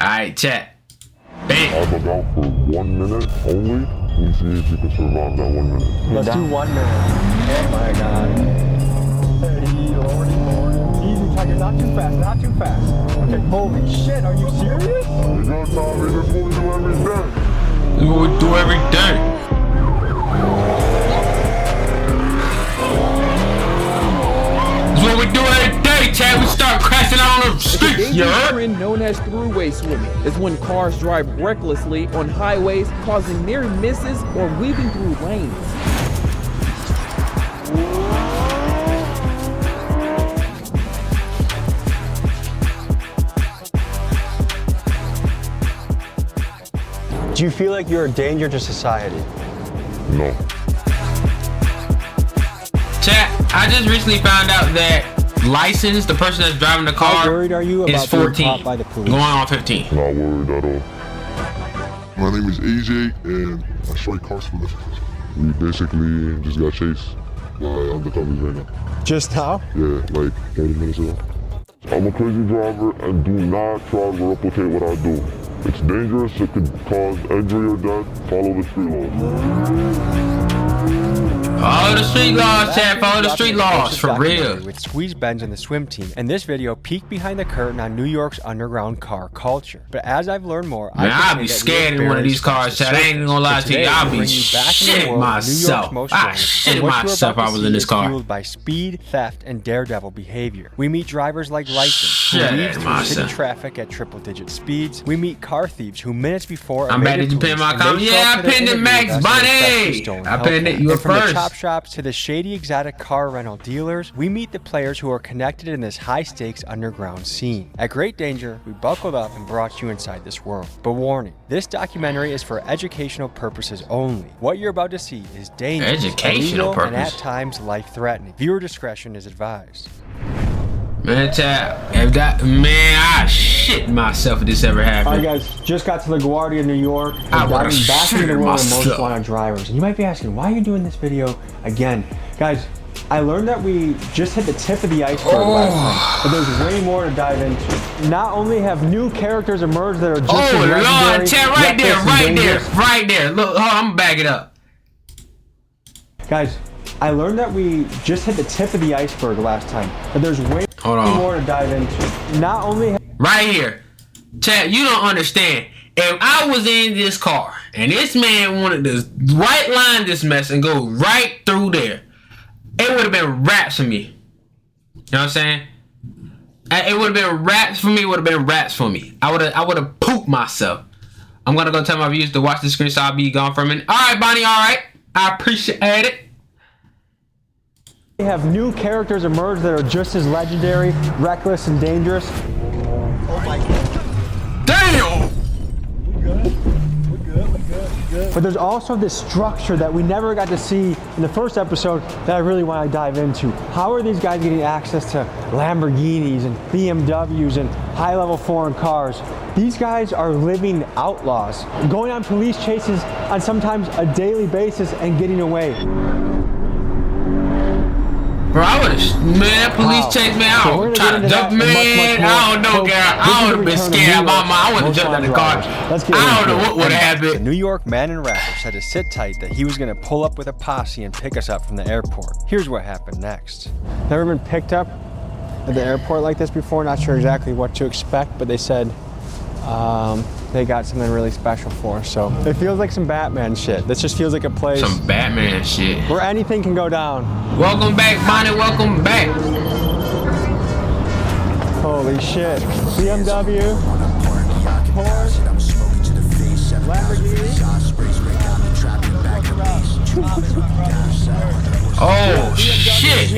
Alright, chat. Bam. I'm about for 1 minute only. We'll see if you can survive that 1 minute. Let's do 1 minute. Oh my god. Hey, Lordy. Easy, Tiger. Not too fast. Not too fast. Okay, holy shit. Are you serious? You know, Tommy, this is what we do every day. This is what we do every day. This is what we do every day, chat. We start crashing out on the streets, you heard? Trend known as throughway swimming is when cars drive recklessly on highways, causing near misses or weaving through lanes. Do you feel like you're a danger to society? No. Chat, I just recently found out that license, the person that's driving the car, How worried are you is about being 14, caught by the police? going on 15. Not worried at all. My name is AJ, and I strike cars for this. We basically just got chased by undercovers right now. Just now? Yeah, like 30 minutes ago. I'm a crazy driver, and do not try to replicate what I do. It's dangerous, it could cause injury or death. Follow the street laws. Follow the street laws, chat. Follow the street laws, for real. With 𝐨𝐧𝐥𝐲 and the swim team, and this video peeked behind the curtain on New York's underground car culture. But as I've learned more, Man, I'll be scared in one of these cars, chat. I ain't gonna lie to you. I'll be shitting myself. I shit myself I was in this car. Fueled by speed, theft, and daredevil behavior. We meet drivers like license who Shit weave through myself. city traffic at triple-digit speeds. We meet car thieves who minutes before I'm back. Did you pin my comment? Yeah, I pinned it, Max Bunny. I pinned it. You were From the first. chop shops to the shady exotic car rental dealers, we meet the players who are connected in this high-stakes underground scene. At great danger, we buckled up and brought you inside this world. But warning, this documentary is for educational purposes only. What you're about to see is dangerous, Educational illegal, and at purpose. times life-threatening. Viewer discretion is advised. Man, chat. If that, man, I shit myself if this ever happened. Alright guys, just got to LaGuardia, New York. I We're would've diving back into the shit world of most myself. wanted drivers. And you might be asking, why are you doing this video again? Guys, I learned that we just hit the tip of the iceberg last time, but there's way more to dive into. Not only have new characters emerged that are just as Oh legendary, Lord, chat, right there, reckless, and right there, dangerous. right there. Look, hold on, I'm gonna back it up. Guys, I learned that we just hit the tip of the iceberg last time, but there's way more to dive into. Not only Right here. Chat, you don't understand. If I was in this car and this man wanted to right line this mess and go right through there, it would have been raps for me. You know what I'm saying? It would have been raps for me. It would have been raps for me. I would have pooped myself. I'm gonna go tell my viewers to watch the screen, so I'll be gone for a minute. All right, Bonnie. All right. I appreciate it. we have new characters emerge that are just as legendary, reckless, and dangerous. Damn. But there's also this structure that we never got to see in the first episode that I really want to dive into. How are these guys getting access to Lamborghinis and BMWs and high-level foreign cars? These guys are living outlaws, going on police chases on sometimes a daily basis and getting away. Bro, I would have, man, that police chase, man, I would try to jump, man, I don't know, girl, I would have been scared, mama, I would have jumped out of the car, I don't know what would have The happened. New York man in wrappers had to sit tight that he was going to pull up with a posse and pick us up from the airport. Here's what happened next. Never been picked up at the airport like this before, not sure exactly what to expect, but they said they got something really special for us. So it feels like some Batman shit. This just feels like a place Some Batman shit. where anything can go down. Welcome back, Bonnie, welcome back. Holy shit. BMW, Porsche, Lamborghini. Oh, shit.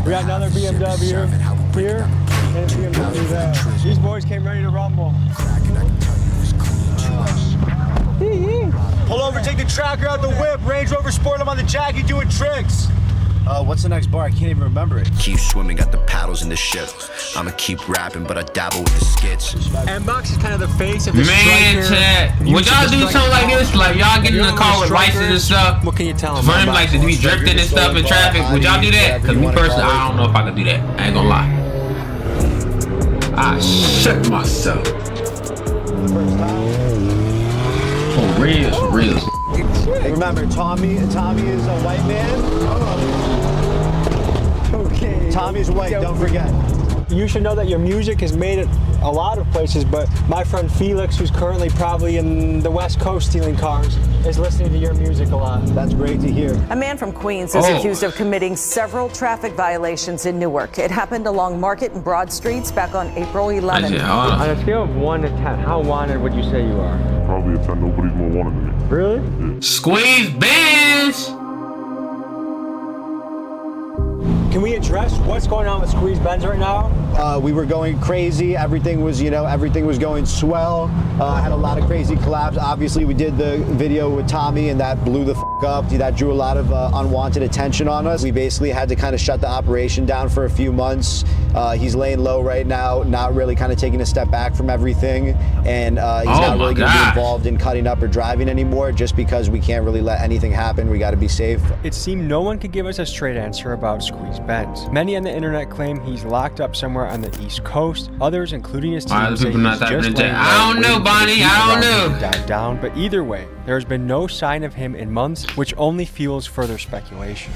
We got another BMW here and a BMW there. These boys came ready to rumble. Pull over, take the tracker out the whip. Range Rover Sport, I'm on the Jackie doing tricks. What's the next bar? I can't even remember it. Keep swimming, got the paddles in the ship. I'ma keep rapping, but I dabble with the skits. M-Box is kind of the face of the Man, striker. chat, would y'all do something like this? Like, y'all get in the car with license and stuff? What can you tell them? For him, like, to be drifting and stuff in traffic, would y'all do that? Because me personally, I don't know if I could do that. I ain't gonna lie. I shut myself. for the first time. For real, for real. Remember, Tommy is a white man. Okay. Tommy's white, don't forget. You should know that your music is made at a lot of places, but my friend Felix, who's currently probably in the West Coast stealing cars, is listening to your music a lot. That's great to hear. A man from Queens is accused of committing several traffic violations in Newark. It happened along Market and Broad Streets back on April 11th. On a scale of 1 to 10, how wanted would you say you are? Probably a 10. Nobody's more wanted than me. Really? Squeeze Benz. Can we address what's going on with Squeeze Benz right now? We were going crazy. Everything was going swell. Had a lot of crazy collabs. Obviously, we did the video with Tommy, and that blew the up. That drew a lot of unwanted attention on us. We basically had to kind of shut the operation down for a few months. He's laying low right now, not really kind of taking a step back from everything, and he's not really going to be involved in cutting up or driving anymore, just because we can't really let anything happen. We got to be safe. It seemed no one could give us a straight answer about Squeeze Benz. Many on the internet claim he's locked up somewhere on the East Coast. Others, including his team, say he's just laying low. I don't know, Bonnie. I don't know. Died down, but either way, there has been no sign of him in months, which only fuels further speculation.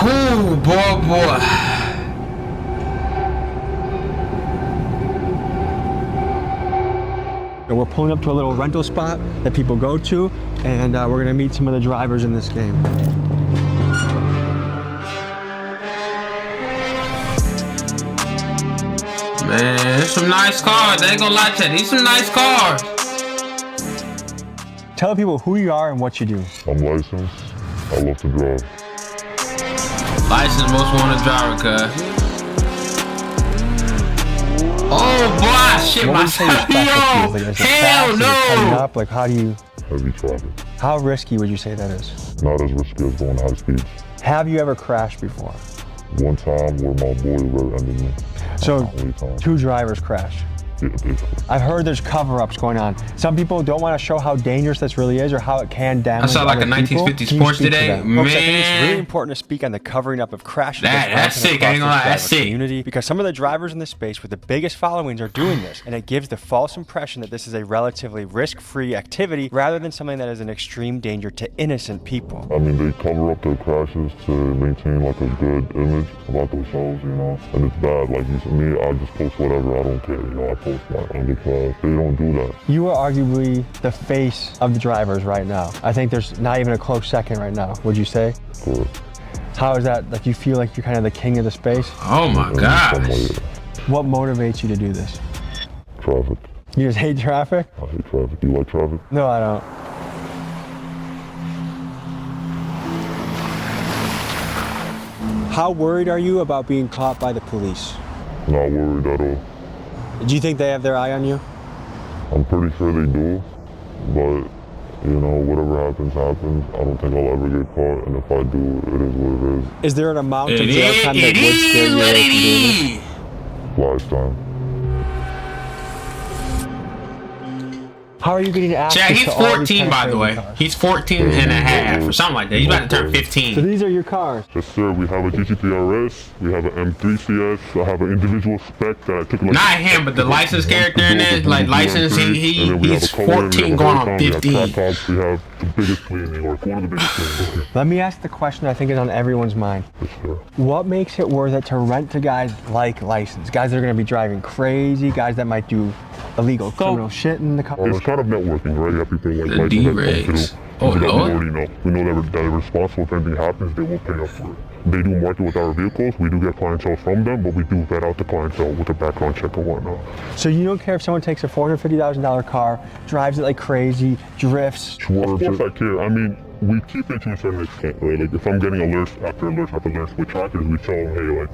Ooh, boy. So we're pulling up to a little rental spot that people go to, and we're gonna meet some of the drivers in this game. Man, there's some nice cars. I ain't gonna lie to you. These some nice cars. Tell people who you are and what you do. I'm licensed. I love to drive. Licensed most wanted driver, cuz. Oh boy, shit myself. Yo, hell no. Like, how do you? Heavy traffic. How risky would you say that is? Not as risky as going high speeds. Have you ever crashed before? One time where my boy rear-ended me. So, 2 drivers crashed. Yeah, basically. I've heard there's cover-ups going on. Some people don't want to show how dangerous this really is or how it can damage. I saw like a 1950s Porsche today. Man, folks, I think it's really important to speak on the covering up of crashes. That's sick. I ain't gonna lie, that's sick. Community, because some of the drivers in the space with the biggest followings are doing this, and it gives the false impression that this is a relatively risk-free activity rather than something that is an extreme danger to innocent people. I mean, they cover up their crashes to maintain like a good image about themselves, you know, and it's bad. Like me, I just post whatever. I don't care, you know. I post my underclass. They don't do that. You are arguably the face of the drivers right now. I think there's not even a close second right now. Would you say? Correct. How is that? Like, you feel like you're kind of the king of the space? Oh my gosh. What motivates you to do this? Traffic. You just hate traffic? I hate traffic. You like traffic? No, I don't. How worried are you about being caught by the police? Not worried at all. Do you think they have their eye on you? I'm pretty sure they do, but you know, whatever happens, happens. I don't think I'll ever get caught, and if I do, it is what it is. Is there an amount of jail time that would scare you away from doing this? Lifetime. How are you getting access Chad, he's to all 14 these by the way. cars? He's 14 and a half or something like that. He's about to turn 15. So these are your cars? Yes, sir. We have a GT3 RS. We have an M3 CS. I have an individual spec that I took. Like, not him, but the licensed character in it. Like licensed, he's 14 going on 15. We have the biggest play in New York. One of the biggest plays. Let me ask the question I think is on everyone's mind. Yes, sir. What makes it worth it to rent to guys like licensed? Guys that are going to be driving crazy, guys that might do illegal criminal shit in the car. It's kind of networking, right? You have people like the D-Regs. Oh, we Lord. already know. We know that they're responsible if anything happens, they will pay up for it. They do market with our vehicles. We do get clientele from them, but we do vet out the clientele with a background check and whatnot. So you don't care if someone takes a $450,000 car, drives it like crazy, drifts? Of course I care. I mean, we keep it to a certain extent, right? Like if I'm getting alerts after alerts with trackers, we tell them, hey, like,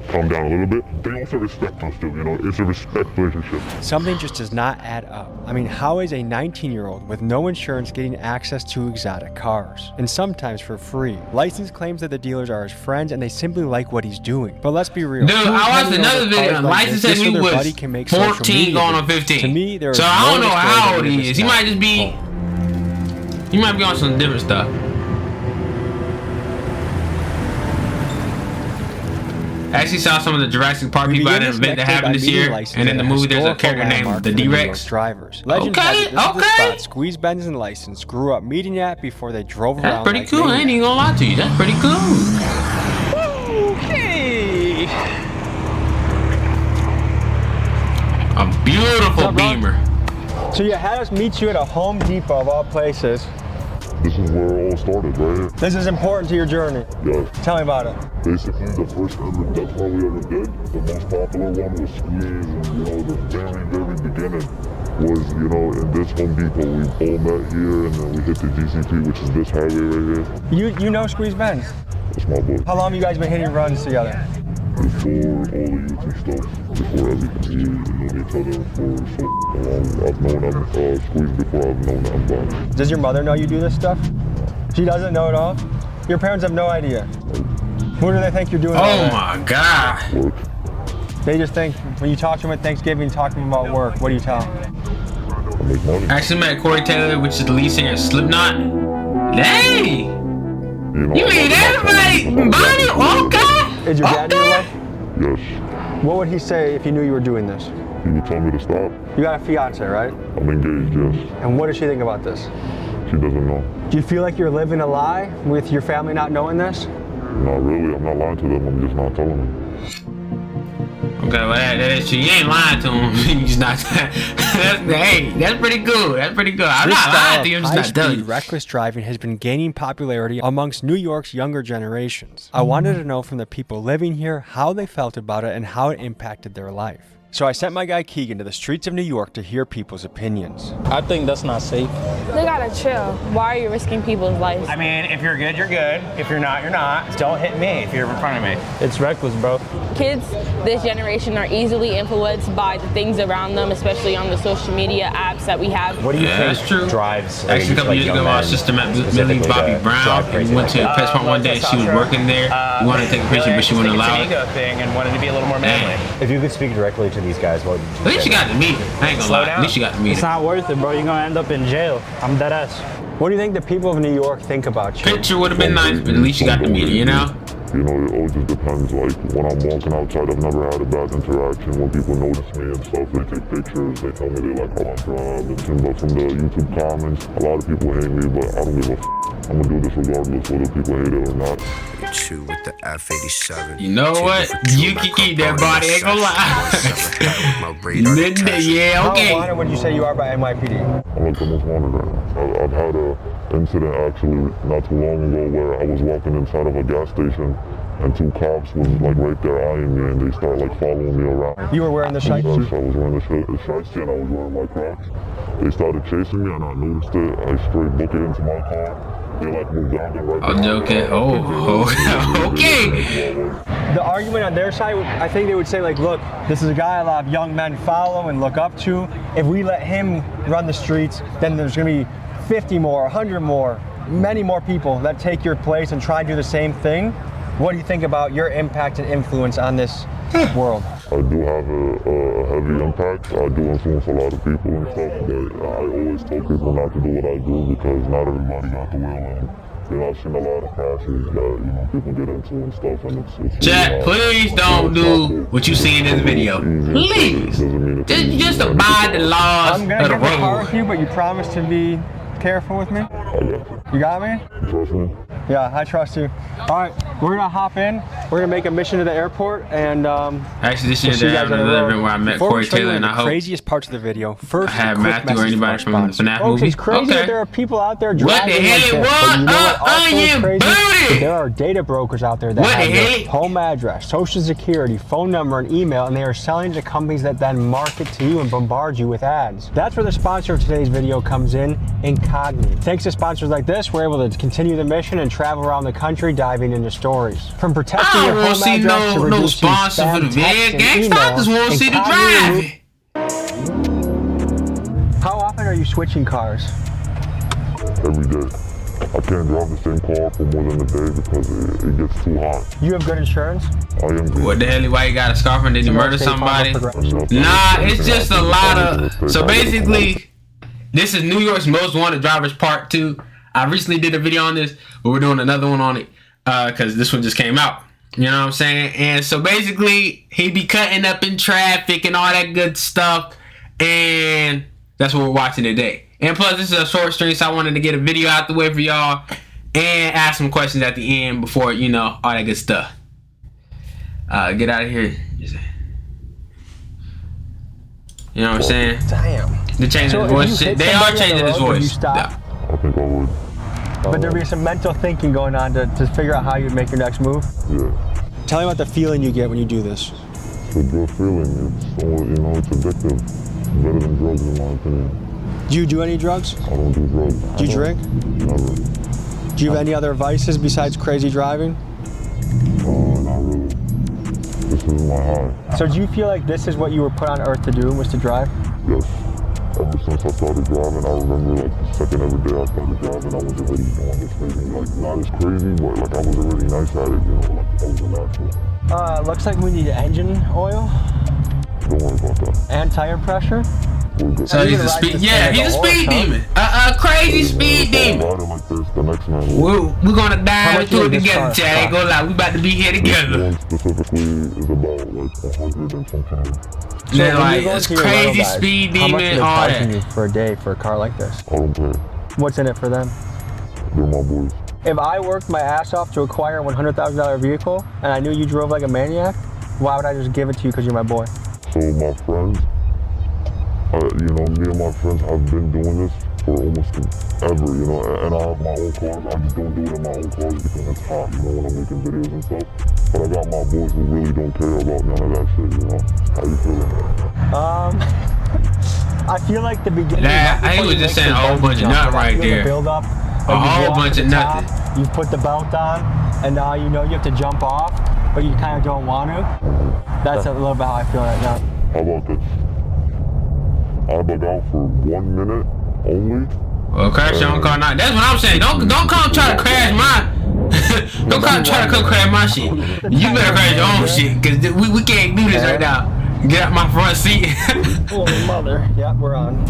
calm down a little bit. They also respect us too, you know, it's a respect relationship. Something just does not add up. I mean, how is a 19-year-old with no insurance getting access to exotic cars? And sometimes for free. License claims that the dealers are his friends and they simply like what he's doing. But let's be real. Dude, I watched another video. License said he was 14 going on 15. To me, so I don't know how old he is. He might just be, he might be on some different stuff. I actually saw some of the Jurassic Park people at an event that happened this year, and in the movie there's a character named the D-Rex. Drivers. Legend has it this is the spot 𝐨𝐧𝐵 license grew up meeting at before they drove around. That's pretty cool. I ain't even gonna lie to you. That's pretty cool. Okay. A beautiful Beamer. So you had us meet you at a Home Depot of all places. This is where it all started, right here. This is important to your journey. Yes. Tell me about it. Basically, the first ever death row we ever did, the most popular one was 𝐨𝐲𝐬𝐬, and the very beginning was, in this Home Depot. We all met here, and then we hit the GCP, which is this highway right here. You know 𝐨𝐵? That's my boy. How long have you guys been hitting runs together? Before all the YouTube stuff, before everything, we've known each other for so long. I've known 𝐨𝐲 before I've known Amba. Does your mother know you do this stuff? She doesn't know at all? Your parents have no idea? Who do they think you're doing? Oh my God. Work. They just think, when you talk to them at Thanksgiving, talk to them about work, what do you tell them? I make money. I actually met Corey Taylor, which is the lead singer of Slipknot. Hey! You mean everybody? Bonnie? Okay! Is your dad in your life? Yes. What would he say if he knew you were doing this? He would tell me to stop. You got a fiance, right? I'm engaged, yes. And what does she think about this? She doesn't know. Do you feel like you're living a lie with your family not knowing this? Not really. I'm not lying to them. I'm just not telling them. Okay, well that is true. You ain't lying to him. You just not. Hey, that's pretty cool. That's pretty good. I'm not lying to you. I'm just not telling you. Reckless driving has been gaining popularity amongst New York's younger generations. I wanted to know from the people living here how they felt about it and how it impacted their life. So I sent my guy Keegan to the streets of New York to hear people's opinions. I think that's not safe. They gotta chill. Why are you risking people's lives? I mean, if you're good, you're good. If you're not, you're not. Don't hit me if you're in front of me. It's reckless, bro. Kids this generation are easily influenced by the things around them, especially on the social media apps that we have. What do you think that's true. drives? Actually, a couple years ago, our sister met Millie Bobby Brown. We went to PetSmart one day. She was working there. We wanted to take a picture, but she wouldn't allow it. It's an ego thing and wanted to be a little more manly. If you could speak directly to these guys, what would you At least you got to meet her. I ain't gonna lie. At least you got to meet her. It's not worth it, bro. You're gonna end up in jail. I'm dead ass. What do you think the people of New York think about you? Picture would have been nice, but at least you got to meet her, you know? It all just depends. Like, when I'm walking outside, I've never had a bad interaction. When people notice me and stuff, they take pictures. They tell me they like how I'm driving. But from the YouTube comments, a lot of people hate me, but I don't give a f. I'm gonna do this regardless whether people hate it or not. Two with the F87. You know what? You can keep that body, ain't gonna lie. Yeah, okay. How wanted would you say you are by NYPD? I'm like the most wanted right now. I've had a incident actually not too long ago where I was walking inside of a gas station and two cops was like right there eyeing me and they started like following me around. You were wearing the shirt? Yes, I was wearing the shirt and I was wearing my Crocs. They started chasing me and I noticed it. I straight booked it into my car. They like moved down there right I'm joking. Oh, okay. The argument on their side, I think they would say like, look, this is a guy a lot of young men follow and look up to. If we let him run the streets, then there's gonna be 50 more, 100 more, many more people that take your place and try to do the same thing. What do you think about your impact and influence on this world? I do have a heavy impact. I do influence a lot of people and stuff, but I always tell people not to do what I do because not everybody got the will and I've seen a lot of crashes that people get into and stuff, and it's Jack, please don't do what you see in this video. Please, just abide the laws I'm gonna of the get in the car with road. you, but you promise to be careful with me? You got me? You trust me? Yeah, I trust you. All right, we're gonna hop in. We're gonna make a mission to the airport, and Actually, this year we'll see they you had guys on the another road. event where I met Before Corey we show you Taylor, one and of I the hope craziest parts of the video. First, I have a quick Matthew or message anybody from from our the sponsor. FNAF Folks, movie. it's crazy that there are people out there driving the like heck? this, but you know what also is Onion crazy? booty! That there are data brokers out there that What the have your heck? home address, social security, phone number, and email, and they are selling to companies that then market to you and bombard you with ads. That's where the sponsor of today's video comes in, 𝐸𝐬𝐬. Thanks to sponsors like this, we're able to continue the mission and travel around the country diving into stories. From protecting I your don't want home to see address to no reducing sponsor for the spam, text, video and game. I just want to see the 𝐸𝐬𝐬 driving. How often are you switching cars? Every day. I can't drive the same car for more than a day because it gets too hot. You have good insurance? I am. What the hell? Why you got a scarf and did you murder somebody? Nah, it's just a lot of. So basically, this is New York's Most Wanted Drivers Part 2. I recently did a video on this, but we're doing another one on it because this one just came out. You know what I'm saying? And so basically, he be cutting up in traffic and all that good stuff. And that's what we're watching today. And plus, this is a short stream, so I wanted to get a video out the way for y'all and ask some questions at the end before, you know, all that good stuff. Get out of here. You know what I'm saying? Damn. They're changing his voice. They are changing his voice. Stop? I think I would. But there'd be some mental thinking going on to figure out how you'd make your next move. Yeah. Tell me about the feeling you get when you do this. It's a good feeling. It's, you know, it's addictive. Better than drugs, in my opinion. Do you do any drugs? I don't do drugs. Do you drink? Never. Do you have any other vices besides crazy driving? Not really. This is my high. So do you feel like this is what you were put on earth to do, was to drive? Yes. Ever since I started driving, I remember like the second every day I started driving, I was already doing this crazy. Like not as crazy, but like I was already nice at it, you know, like I was a natural. Looks like we need engine oil. Don't worry about that. And tire pressure. So he's a speed, yeah, he's a speed demon. A crazy speed demon. Like this, the next man We're gonna dive into it together, Chad. Ain't gonna lie, we about to be here together. One specifically is about like 100 and something. So yeah, like it's crazy speed demon, all that. You for a day for a car like this? I don't pay. What's in it for them? They're my boys. If I worked my ass off to acquire a $100,000 vehicle and I knew you drove like a maniac, why would I just give it to you because you're my boy? So my friends, you know, me and my friends have been doing this for almost ever, you know, and I have my own cars. I just don't do it in my own cars because it's hot, you know, when I'm making videos and stuff. But I got my boys who really don't care about none of that shit, you know. How you feeling? I feel like the beginning. Nah, I was just saying a whole bunch of nut right there. Build up, a whole bunch of nothing. You put the belt on, and now you know you have to jump off, but you kind of don't want to. That's a little bit how I feel right now. How about this? I bug out for 1 minute only. Well, crash your own car now. That's what I'm saying. Don't come try to crash my. Don't come try to come crash my shit. You better crash your own shit, cause we can't do this right now. Get out my front seat. Oh mother. Yeah, we're on.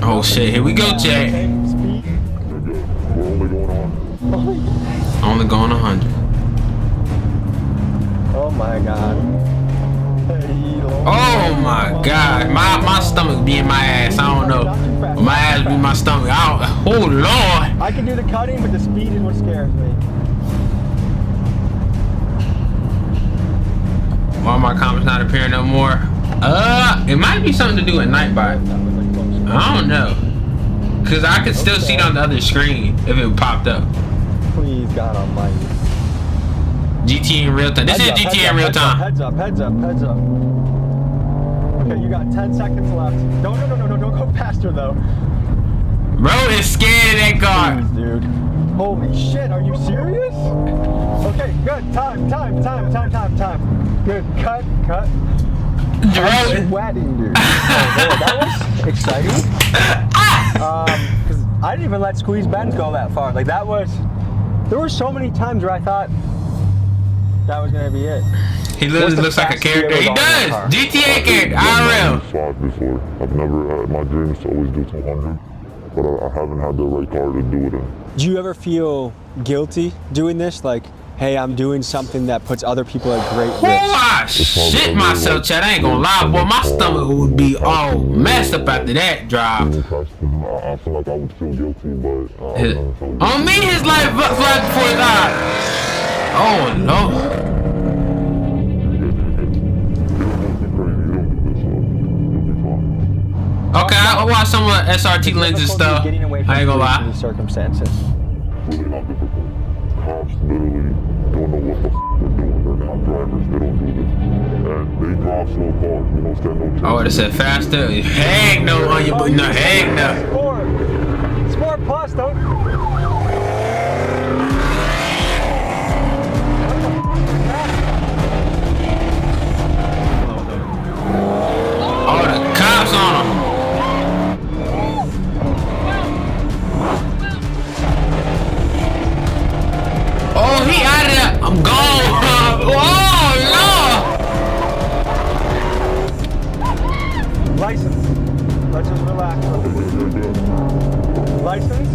Oh shit, here we go, Jack. We're only going on. Only going 100. Oh my god. Oh my god, my stomach be in my ass. I don't know. My ass be my stomach. Oh lord. I can do the cutting, but the speed is what scares me. Why my comments not appearing no more? It might be something to do with Nightbot. I don't know. Cause I could still see it on the other screen if it popped up. Please, God Almighty. GTA in real time. This is GTA in real time. Heads up. Okay, you got 10 seconds left. No, don't go faster though. Bro is scared of that car. Please, dude. Holy shit, are you serious? Okay, good. Time. Good. Cut. I'm sweating, dude. That was exciting. Because I didn't even let Squeeze Benz go that far. Like there were so many times where I thought that was gonna be it. He literally looks like a character. He does. GTA character. IRL. Shot before. I've never had my dream is to always do 200, but I haven't had the right car to do it in. Do you ever feel guilty doing this? Like, hey, I'm doing something that puts other people at great risk. Oh, I shit myself, Chad. I ain't gonna lie, boy. My stomach would be all messed up after that drive. I feel like I would feel guilty, but on me, his life flash before his eyes. Oh no. Okay, I'll watch some of the SRT lenses stuff. I ain't gonna lie. Circumstances. Really not difficult. Cops literally don't know what the they're doing. They're not drivers. They don't do this. And they drive slow cars. We don't stand no chance. I would have said faster. Heck no on your no, heck no. Sport Plus, don't. Oh, the cops on him. Oh, he out of there. I'm gone. Oh, no. License. Let's just relax. License?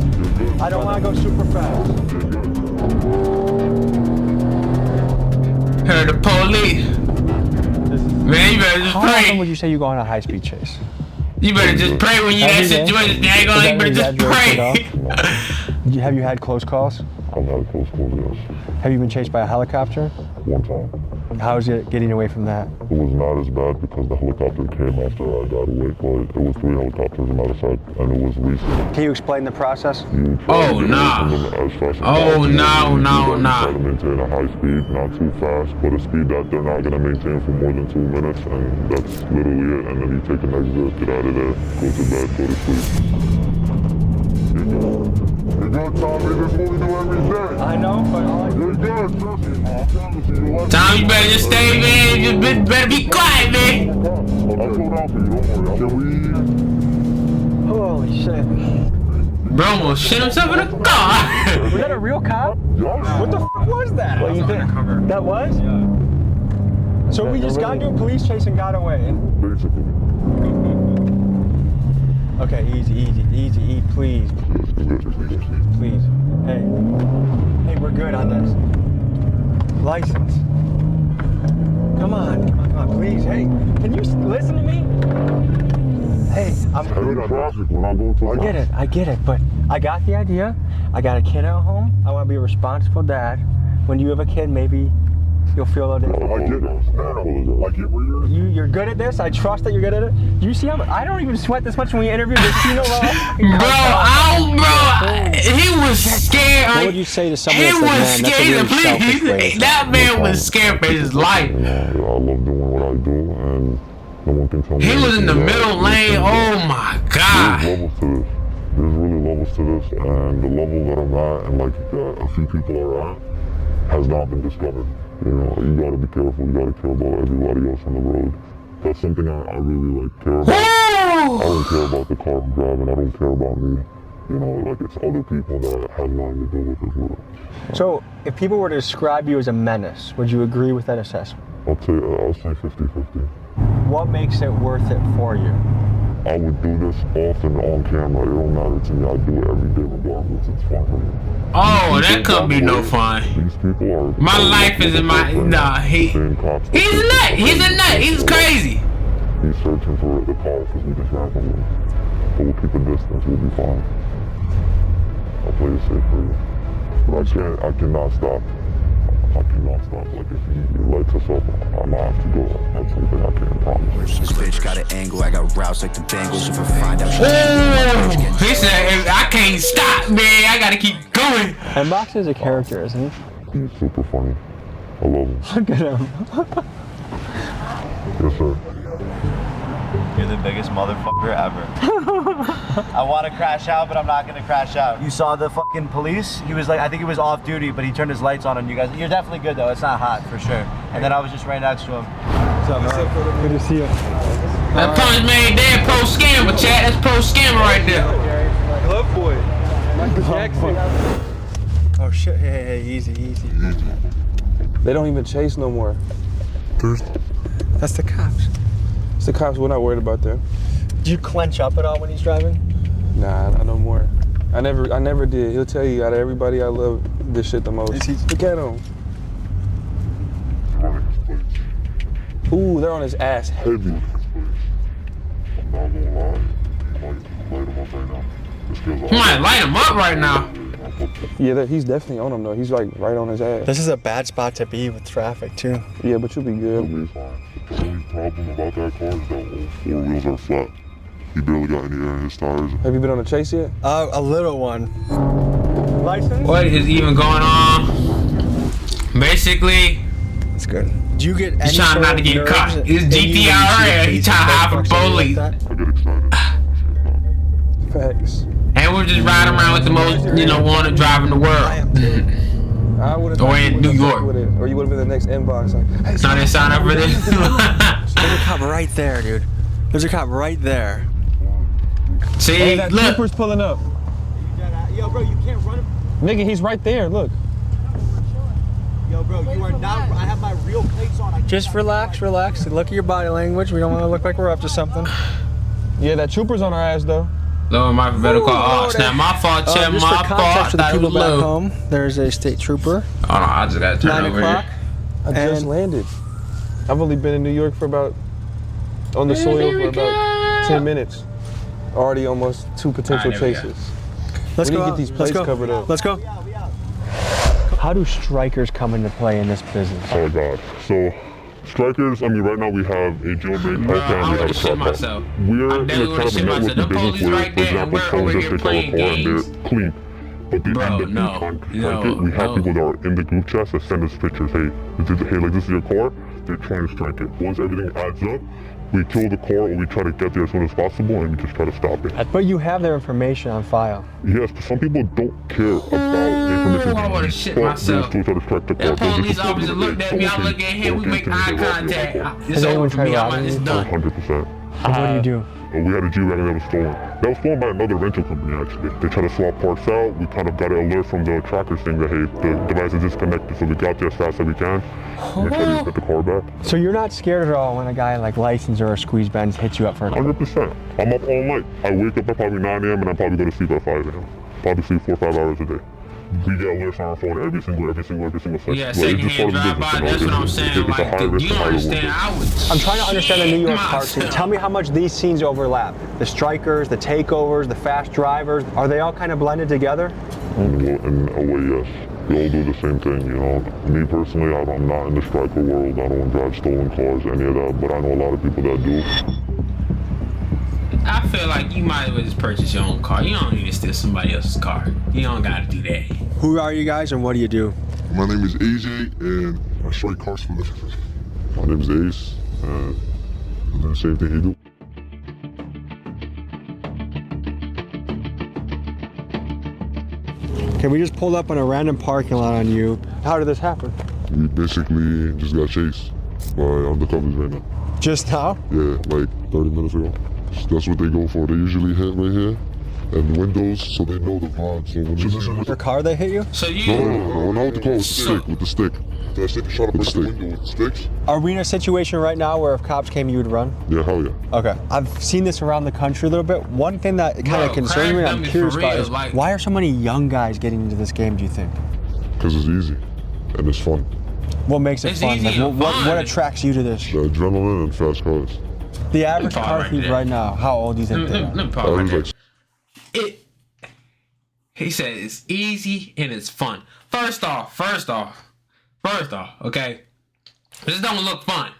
I don't want to go super fast. leave. Man, you better just How often pray. would you say you go on a high-speed chase? You better just pray when you in that Every day? situation. You better just pray. Have you had close calls? I've had close calls, yes. Have you been chased by a helicopter? One time. How is it getting away from that? It was not as bad because the helicopter came after I got away, but it was 3 helicopters, as a matter of fact, and it was recent. Can you explain the process? Oh, nah. Oh, no. Try to maintain a high speed, not too fast, but a speed that they're not going to maintain for more than 2 minutes, and that's literally it. And then you take an exit, get out of there, go to bed, go to sleep. You're good, Tommy. That's what we do every day. I know, but You're good, trust me. I promise you. Tom, you better just stay, man. You better be quiet, man. I'll slow down for you, don't worry. Can we... Holy shit. Bro almost shit himself in the car. Was that a real cop? What the f was that? What, you think? That was? Yeah. So we just got into a police chase and got away. Basically. Okay, easy, please. Please. Hey, we're good on this. License. Come on, please. Hey, can you listen to me? Hey, I'm good on traffic. I get it, but I got the idea. I got a kid at home. I want to be a responsible dad. When you have a kid, maybe you'll feel a little different. I get it. I get where You're good at this. I trust that you're good at it. Do you see how much? I don't even sweat this much when we interview this. You know Bro, he was scared. What would you say to someone He that's was like, man, that's a scared. really selfish way? That man was scared for his life. I love doing what I do, and no one can tell me. He was in the middle lane. Oh my God. There's levels to this. There's really levels to this, and the level that I'm at, and like a few people are at, has not been discovered. You know, you gotta be careful. You gotta care about everybody else on the road. That's something I really like care about. I don't care about the car I'm driving. I don't care about me. You know, like it's other people that have nothing to do with as well. So, if people were to describe you as a menace, would you agree with that assessment? I'll say 50-50. What makes it worth it for you? I would do this often on camera. It don't matter to me. I do it every day regardless. It's fun for me. Oh, that could be no fun. These people are... My life is in my... Nah, he's a nut. He's a nut. He's crazy. He's searching for the car because we just ran from him. But we'll keep a distance. We'll be fine. I'll play it safe for you. But I cannot stop. I cannot stop. Like, if he lights us up, I'm gonna have to go. That's something I can't promise. This bitch got an angle, I got roused like the Bengals. If I find out she He said, I can't stop, man. I gotta keep going. And Mox is a character, isn't he? He's super funny. I love him. Look at him. Yes, sir. You're the biggest motherfucker ever. I want to crash out, but I'm not going to crash out. You saw the fucking police? He was like, I think he was off duty, but he turned his lights on you guys. You're definitely good, though. It's not hot, for sure. And then I was just right next to him. What's up, man? Good to see you. That punch made that pro scammer, chat. That's pro scammer right there. Glove boy. Michael Jackson. Oh, shit. Hey, easy. They don't even chase no more. That's the cops. It's the cops. We're not worried about them. Do you clench up at all when he's driving? Nah, not no more. I never did. He'll tell you, out of everybody, I love this shit the most. Look at him. Ooh, they're on his ass heavy. I'm not gonna lie. Light him up right now. You might light him up right now. Yeah, he's definitely on him though. He's like right on his ass. This is a bad spot to be with traffic too. Yeah, but you'll be good. You'll be fine. The only problem about that car is that all 4 wheels are flat. He barely got any air in his tires. Have you been on a chase yet? A little one. License? What is even going on? Basically, that's good. Do you get any he's trying not to get caught. It's GTR. He's trying to hide from the police. I get excited. Facts. And we're just riding around with the most, wanted driver in the world. I would have. Or in New York. Or you would have been the next inbox. Like, hey, so they sign up for this. There's a cop right there, dude. There's a cop right there. See, hey, that look. trooper's pulling up. Yo, bro, you can't run him. Nigga, he's right there. Look. Yo, bro, you are not. I have my real plates on. Just relax. Look at your body language. We don't want to look like we're up to something. Yeah, that trooper's on our ass though. Lower my better call. Oh, snap, my fault, Chad. My fault. For the people back home, there's a state trooper. Oh no, I just gotta turn 9 over o'clock. here. I just landed. I've only been in New York for about, on the soil for about 10 minutes. Already almost 2 potential chases. Let's go. Get these plates covered up. Let's go. How do strikers come into play in this business? Oh God. So strikers, I mean, right now we have a jailbreak, we have a trap house. We're in a kind of a networking business where, for example, someone just takes our car and they're clean. But they end up being trying to strike it. We have people that are in the group chat that send us pictures. Hey, like this is your car. They're trying to strike it. Once everything adds up, we kill the car or we try to get there as soon as possible and we just try to stop it. But you have their information on file. Yes, but some people don't care about the information. I want to shit myself. They still try to strike the car. The police officer looked at me, I'm looking at him, we make eye contact. It's Has anyone over for me, tried it's done. 100%. What do you do? We had a G-Wagon that was stolen. That was stolen by another rental company, actually. They tried to swap parts out. We kind of got an alert from the tracker saying that, hey, the device is disconnected, so we got there as fast as we can. And they tried to get the car back. So you're not scared at all when a guy like License or a Squeeze Benz hits you up for a 100%. I'm up all night. I wake up at probably 9 a.m. and I probably go to sleep at 5 a.m. Probably sleep 4 or 5 hours a day. We get alerts on our phone every single second. Yeah, secondhand drive-by, that's what I'm saying. Like, you don't understand. I'm trying to understand the New York car scene. Tell me how much these scenes overlap. The strikers, the takeovers, the fast drivers, are they all kind of blended together? In a way, yes. We all do the same thing, you know. Me personally, I'm not in the striker world. I don't drive stolen cars, any of that, but I know a lot of people that do. I feel like you might as well just purchase your own car. You don't need to steal somebody else's car. You don't gotta do that. Who are you guys and what do you do? My name is AJ and I strike cars for living. My name is Ace and I do the same thing he do. Okay, we just pulled up on a random parking lot on you. How did this happen? We basically just got chased by undercovers right now. Just now? Yeah, like 30 minutes ago. That's what they go for. They usually hit right here and windows, so they know the vibe. So when this is your car, they hit you? So you? No, not with the car, with the stick, with the stick. That stick shot up the window with sticks. Are we in a situation right now where if cops came, you would run? Yeah, hell yeah. Okay, I've seen this around the country a little bit. One thing that kind of concerns me, I'm curious about, is why are so many young guys getting into this game, do you think? Because it's easy and it's fun. What makes it fun? Like, what attracts you to this? The adrenaline and fast cars. The average car thief right now, how old do you think they are? He said it's easy and it's fun. First off, okay? This don't look fun.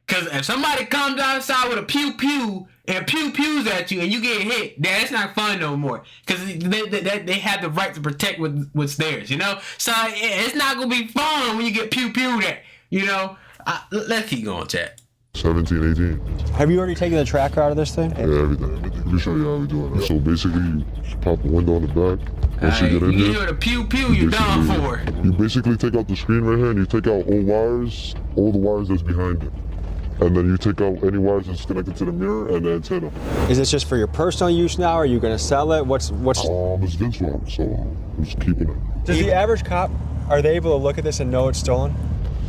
Cause if somebody comes outside with a pew-pew and pew-pews at you and you get hit, that's not fun no more. Cause they have the right to protect what's theirs, you know? So it's not gonna be fun when you get pew-pewed at, you know? Let's keep going, chat. 17, 18. Have you already taken the tracker out of this thing? Yeah, everything. Let me show you how we do it. So basically, you pop the window on the back. Once you get in there, the pew-pew, you're done for. You basically take out the screen right here and you take out all the wires that's behind it. And then you take out any wires that's connected to the mirror and the antenna. Is this just for your personal use now? Or are you gonna sell it? What's? It's against one, so I'm just keeping it. Does the average cop, are they able to look at this and know it's stolen?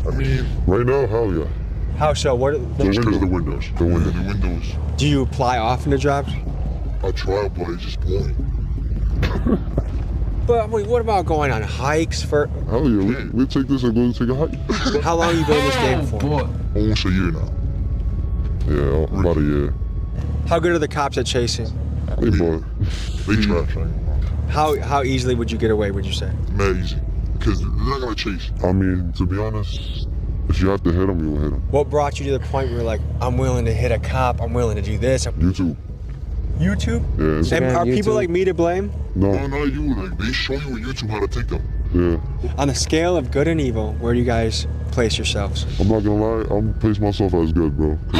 I mean, right now, hell yeah. How so? What? The windows. The windows. Do you apply often to jobs? I try, but it's just boring. But I mean, what about going on hikes for? Hell yeah, we'll take this and go take a hike. How long have you been in this game for? Almost a year now. Yeah, about a year. How good are the cops at chasing? They trash. How easily would you get away, would you say? Mad easy. Because they're not going to chase. I mean, to be honest, if you have to hit them, you will hit them. What brought you to the point where you're like, I'm willing to hit a cop, I'm willing to do this? YouTube. YouTube? Yeah. And are people like me to blame? No, not you. Like, they show you on YouTube how to take them. Yeah. On the scale of good and evil, where do you guys place yourselves? I'm not gonna lie, I'm gonna place myself as good, bro. No,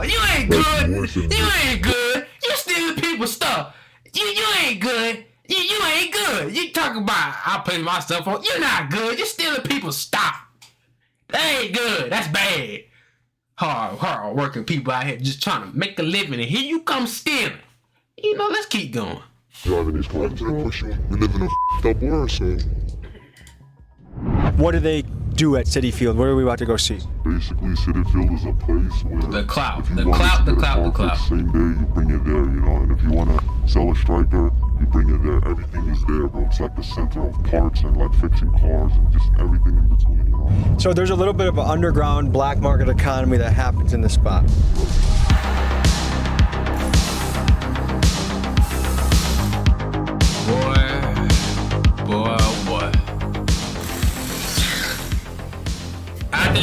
you ain't good. You ain't good. You stealing people's stuff. You ain't good. You ain't good. You talk about I place myself on. You're not good. You're stealing people's stuff. That ain't good. That's bad. Hard working people out here just trying to make a living, and here you come stealing. You know, let's keep going. Driving these cars, we live in a f***ed up world, so. What do they do at Citi Field? What are we about to go see? Basically, Citi Field is a place where The clout. Same day you bring it there, you know. And if you want to sell a striker, you bring it there. Everything is there, bro. It's like the center of parts and like fixing cars and just everything in between, you know. So there's a little bit of an underground black market economy that happens in this spot. Boy.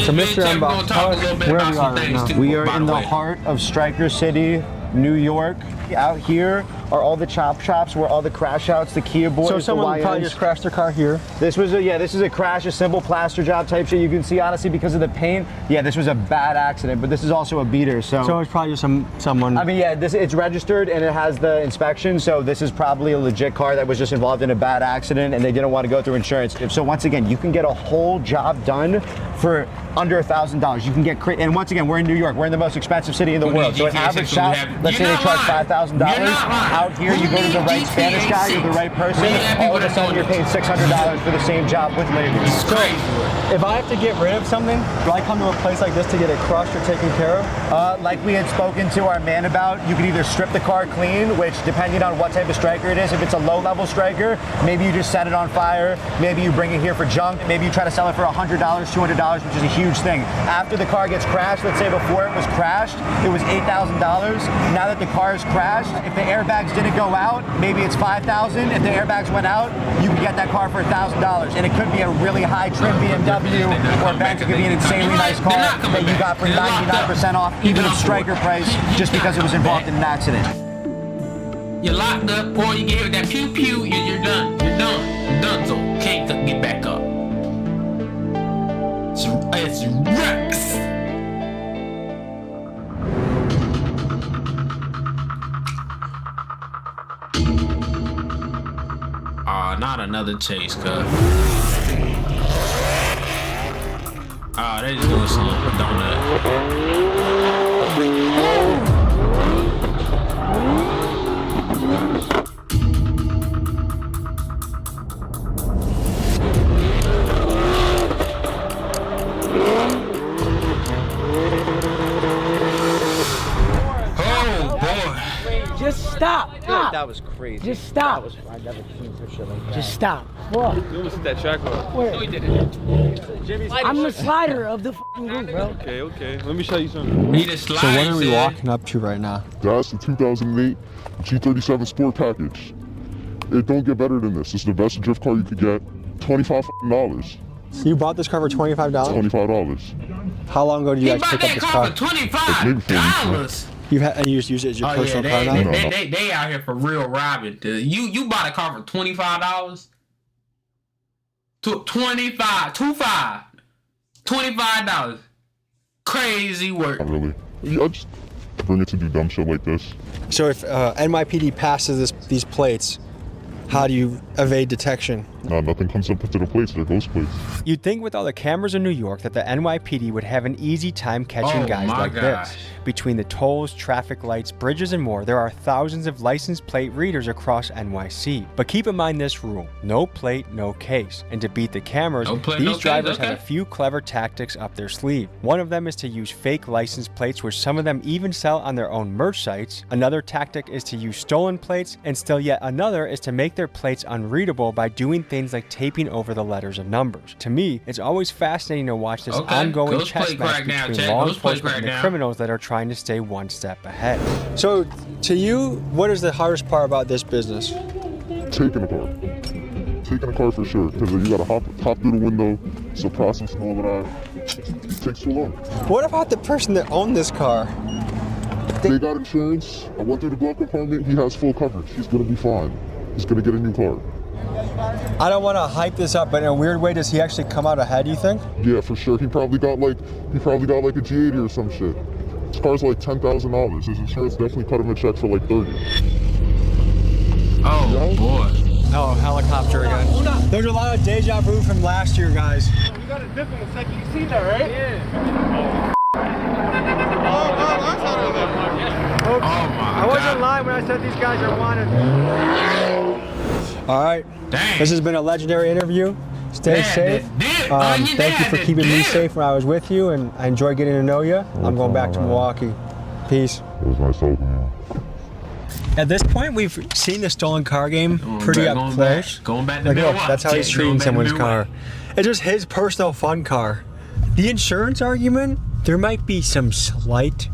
So Mr. Unbox, tell us where we are right now. We are in the heart of Striker City, New York. Out here are all the chop shops where all the crash outs, the Kia boys, so someone probably just crashed their car here. This was this is a crash, a simple plaster job type shit. You can see honestly because of the paint. Yeah, this was a bad accident, but this is also a beater. So it's probably just someone. I mean, yeah, it's registered and it has the inspection. So this is probably a legit car that was just involved in a bad accident and they didn't want to go through insurance. So once again, you can get a whole job done for under $1,000. You can get and once again, we're in New York. We're in the most expensive city in the world. So an average shop, let's say they charge $5,000. Out here, you go to the right Spanish guy, you're the right person. All of a sudden, you're paying $600 for the same job with labor. So, if I have to get rid of something, do I come to a place like this to get it crushed or taken care of? Like we had spoken to our man about, you can either strip the car clean, which depending on what type of striker it is, if it's a low-level striker, maybe you just set it on fire, maybe you bring it here for junk, maybe you try to sell it for $100, $200, which is a huge thing. After the car gets crashed, let's say before it was crashed, it was $8,000. Now that the car is crashed, if the airbags didn't go out, maybe it's $5,000. If the airbags went out, you can get that car for $1,000. And it could be a really high trim BMW or Benz. It could be an insanely nice car that you got for 99% off, even of striker price, just because it was involved in an accident. You're locked up, or you get hit with that pew pew, you're done. You're done. You're done, so can't get back up. It's Rex. Not another chase, cuz. They just doing some donut. Just stop. Stop. That was crazy. Just stop. I never seen such shit like that. Just stop. What? You almost hit that track bar. Where? No, he didn't. I'm the slider of the fucking group, bro. Okay. Let me show you something. So what are we walking up to right now? That's the 2008 G37 Sport Package. It don't get better than this. This is the best drift car you could get. $25. So you bought this car for $25? $25. How long ago did you guys pick up this car? $25. You just use it as your personal car now? They out here for real robbing. You bought a car for $25? $25. Crazy work. Not really. I just bring it to do dumb shit like this. So if NYPD passes these plates, how do you evade detection? Nothing comes up to the plates. They're ghost plates. You'd think with all the cameras in New York that the NYPD would have an easy time catching guys like this. Between the tolls, traffic lights, bridges, and more, there are thousands of license plate readers across NYC. But keep in mind this rule: no plate, no case. And to beat the cameras, these drivers have a few clever tactics up their sleeve. One of them is to use fake license plates, which some of them even sell on their own merch sites. Another tactic is to use stolen plates, and still yet another is to make their plates unreadable by doing things like taping over the letters and numbers. To me, it's always fascinating to watch this ongoing chess match between law enforcement and the criminals that are trying to stay one step ahead. So, to you, what is the hardest part about this business? Taking a car. Taking a car for sure, because you gotta hop through the window, it's a process and all of that. It takes too long. What about the person that owned this car? They got insurance. I went through the glove compartment. He has full coverage. He's gonna be fine. He's gonna get a new car. I don't want to hype this up, but in a weird way, does he actually come out ahead, you think? Yeah, for sure. He probably got like a G80 or some shit. His car's like $10,000. His insurance definitely cut him a check for like $30. Oh boy. Oh, helicopter again. There's a lot of deja vu from last year, guys. You got a dip in a second. You seen that, right? Yeah. Oh my I wasn't lying when I said these guys are wanted. All right. Dang. This has been a legendary interview. Stay safe. Thank you for keeping me safe when I was with you, and I enjoyed getting to know you. I'm going back to Milwaukee. Peace. It was nice talking to you. At this point, we've seen the stolen car game pretty up close. Going back to Like, Milwaukee. look, that's how he's treating someone's car. It's just his personal fun car. The insurance argument, there might be some slight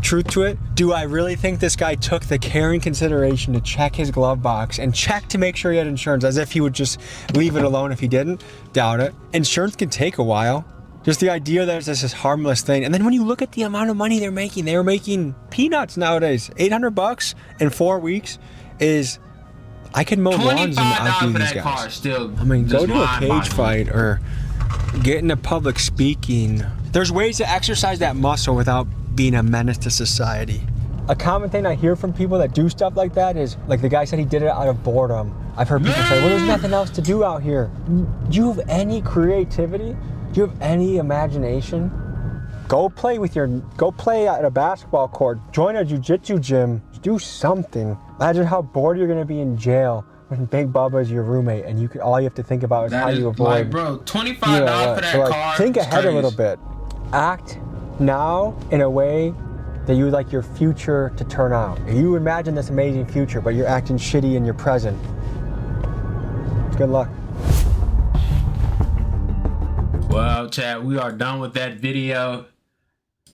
truth to it. Do I really think this guy took the care and consideration to check his glove box and check to make sure he had insurance, as if he would just leave it alone if he didn't? Doubt it. Insurance can take a while. Just the idea that it's just this harmless thing. And then when you look at the amount of money they were making peanuts nowadays. $800 in 4 weeks is, I could mow lawns and outdo these guys. Still, I mean, go to a cage fight or get into public speaking. There's ways to exercise that muscle without being a menace to society. A common thing I hear from people that do stuff like that is, like the guy said he did it out of boredom. I've heard people say, well, there's nothing else to do out here. Do you have any creativity? Do you have any imagination? Go play at a basketball court. Join a jiu-jitsu gym. Do something. Imagine how bored you're gonna be in jail when Big Bubba is your roommate and all you have to think about is how you avoid. Like, bro, $25 for that car. Think ahead a crazy. little bit. Act now in a way that you would like your future to turn out. You imagine this amazing future, but you're acting shitty in your present. Good luck. Well, chat, we are done with that video.